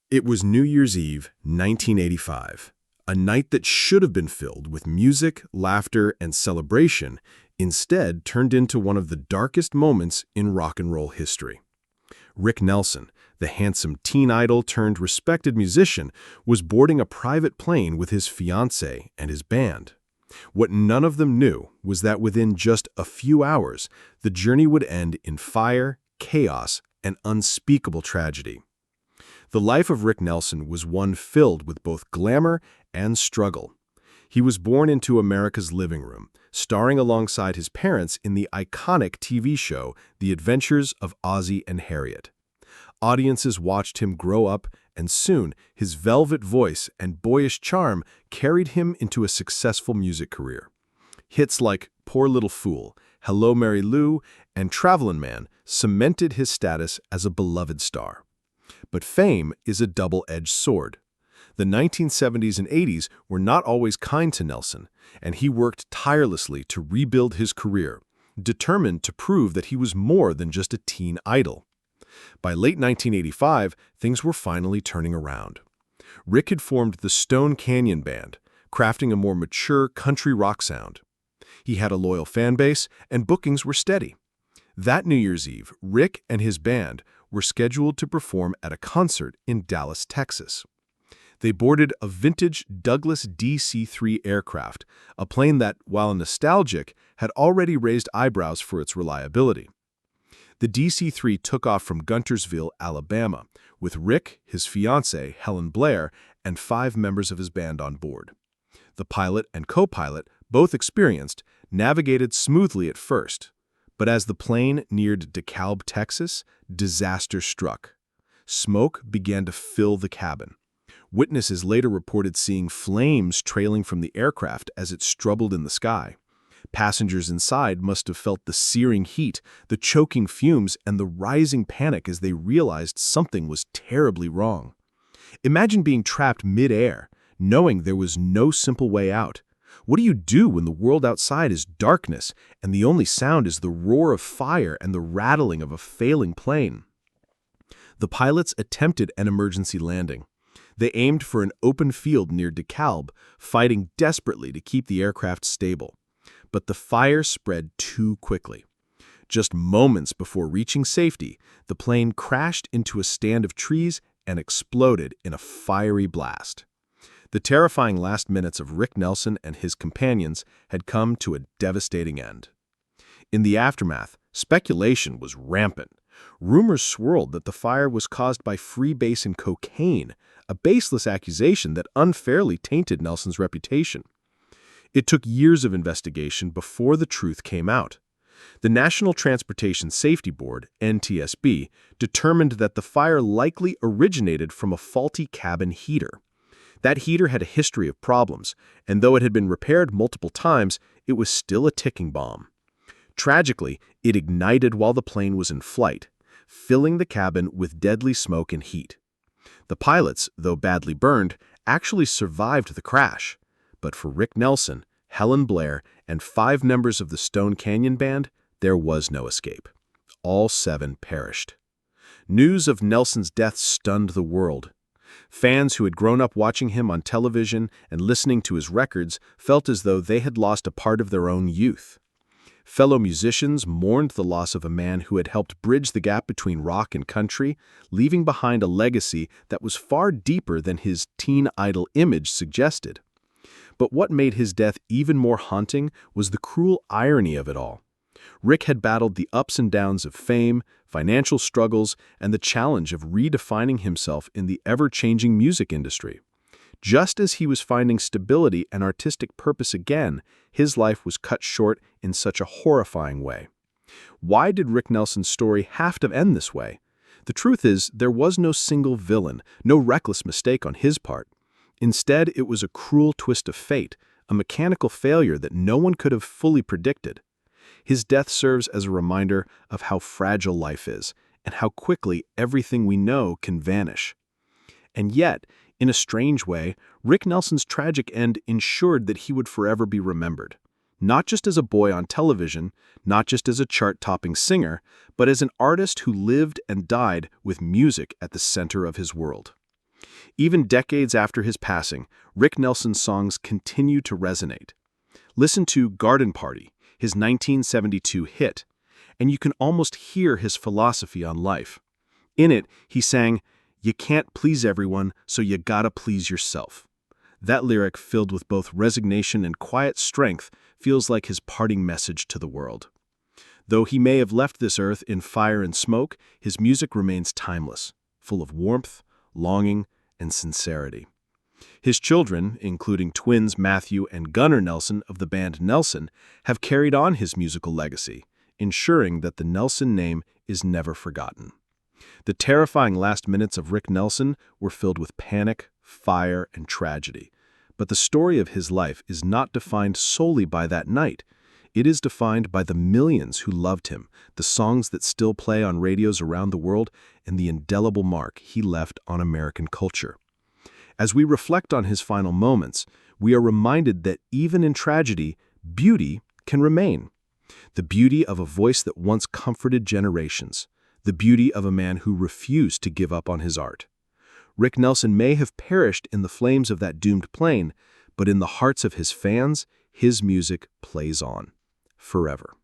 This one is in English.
It was New Year's Eve, 1985, a night that should have been filled with music, laughter, and celebration, instead turned into one of the darkest moments in rock and roll history. Rick Nelson, the handsome teen idol turned respected musician, was boarding a private plane with his fiancée and his band. What none of them knew was that within just a few hours, the journey would end in fire, chaos, and unspeakable tragedy. The life of Rick Nelson was one filled with both glamour and struggle. He was born into America's living room, starring alongside his parents in the iconic TV show The Adventures of Ozzie and Harriet. Audiences watched him grow up, and soon his velvet voice and boyish charm carried him into a successful music career. Hits like Poor Little Fool, Hello Mary Lou, and Travelin' Man cemented his status as a beloved star. But fame is a double-edged sword. The 1970s and 80s were not always kind to Nelson, and he worked tirelessly to rebuild his career, determined to prove that he was more than just a teen idol. By late 1985, things were finally turning around. Rick had formed the Stone Canyon Band, crafting a more mature country rock sound. He had a loyal fan base, and bookings were steady. That New Year's Eve, Rick and his band were scheduled to perform at a concert in Dallas, Texas. They boarded a vintage Douglas DC-3 aircraft, a plane that, while nostalgic, had already raised eyebrows for its reliability. The DC-3 took off from Guntersville, Alabama, with Rick, his fiancée, Helen Blair, and 5 members of his band on board. The pilot and co-pilot, both experienced, navigated smoothly at first. But as the plane neared DeKalb, Texas, disaster struck. Smoke began to fill the cabin. Witnesses later reported seeing flames trailing from the aircraft as it struggled in the sky. Passengers inside must have felt the searing heat, the choking fumes, and the rising panic as they realized something was terribly wrong. Imagine being trapped mid-air, knowing there was no simple way out. What do you do when the world outside is darkness and the only sound is the roar of fire and the rattling of a failing plane? The pilots attempted an emergency landing. They aimed for an open field near DeKalb, fighting desperately to keep the aircraft stable. But the fire spread too quickly. Just moments before reaching safety, the plane crashed into a stand of trees and exploded in a fiery blast. The terrifying last minutes of Rick Nelson and his companions had come to a devastating end. In the aftermath, speculation was rampant. Rumors swirled that the fire was caused by freebase and cocaine, a baseless accusation that unfairly tainted Nelson's reputation. It took years of investigation before the truth came out. The National Transportation Safety Board, NTSB, determined that the fire likely originated from a faulty cabin heater. That heater had a history of problems, and though it had been repaired multiple times, it was still a ticking bomb. Tragically, it ignited while the plane was in flight, filling the cabin with deadly smoke and heat. The pilots, though badly burned, actually survived the crash. But for Rick Nelson, Helen Blair, and 5 members of the Stone Canyon Band, there was no escape. All 7 perished. News of Nelson's death stunned the world. Fans who had grown up watching him on television and listening to his records felt as though they had lost a part of their own youth. Fellow musicians mourned the loss of a man who had helped bridge the gap between rock and country, leaving behind a legacy that was far deeper than his teen idol image suggested. But what made his death even more haunting was the cruel irony of it all. Rick had battled the ups and downs of fame, financial struggles, and the challenge of redefining himself in the ever-changing music industry. Just as he was finding stability and artistic purpose again, his life was cut short in such a horrifying way. Why did Rick Nelson's story have to end this way? The truth is, there was no single villain, no reckless mistake on his part. Instead, it was a cruel twist of fate, a mechanical failure that no one could have fully predicted. His death serves as a reminder of how fragile life is and how quickly everything we know can vanish. And yet, in a strange way, Rick Nelson's tragic end ensured that he would forever be remembered. Not just as a boy on television, not just as a chart-topping singer, but as an artist who lived and died with music at the center of his world. Even decades after his passing, Rick Nelson's songs continue to resonate. Listen to Garden Party, his 1972 hit, and you can almost hear his philosophy on life. In it, he sang, "You can't please everyone, so you gotta please yourself." That lyric, filled with both resignation and quiet strength, feels like his parting message to the world. Though he may have left this earth in fire and smoke, his music remains timeless, full of warmth, longing, and sincerity. His children, including twins Matthew and Gunnar Nelson of the band Nelson, have carried on his musical legacy, ensuring that the Nelson name is never forgotten. The terrifying last minutes of Rick Nelson were filled with panic, fire, and tragedy. But the story of his life is not defined solely by that night. It is defined by the millions who loved him, the songs that still play on radios around the world, and the indelible mark he left on American culture. As we reflect on his final moments, we are reminded that even in tragedy, beauty can remain. The beauty of a voice that once comforted generations. The beauty of a man who refused to give up on his art. Rick Nelson may have perished in the flames of that doomed plane, but in the hearts of his fans, his music plays on. Forever.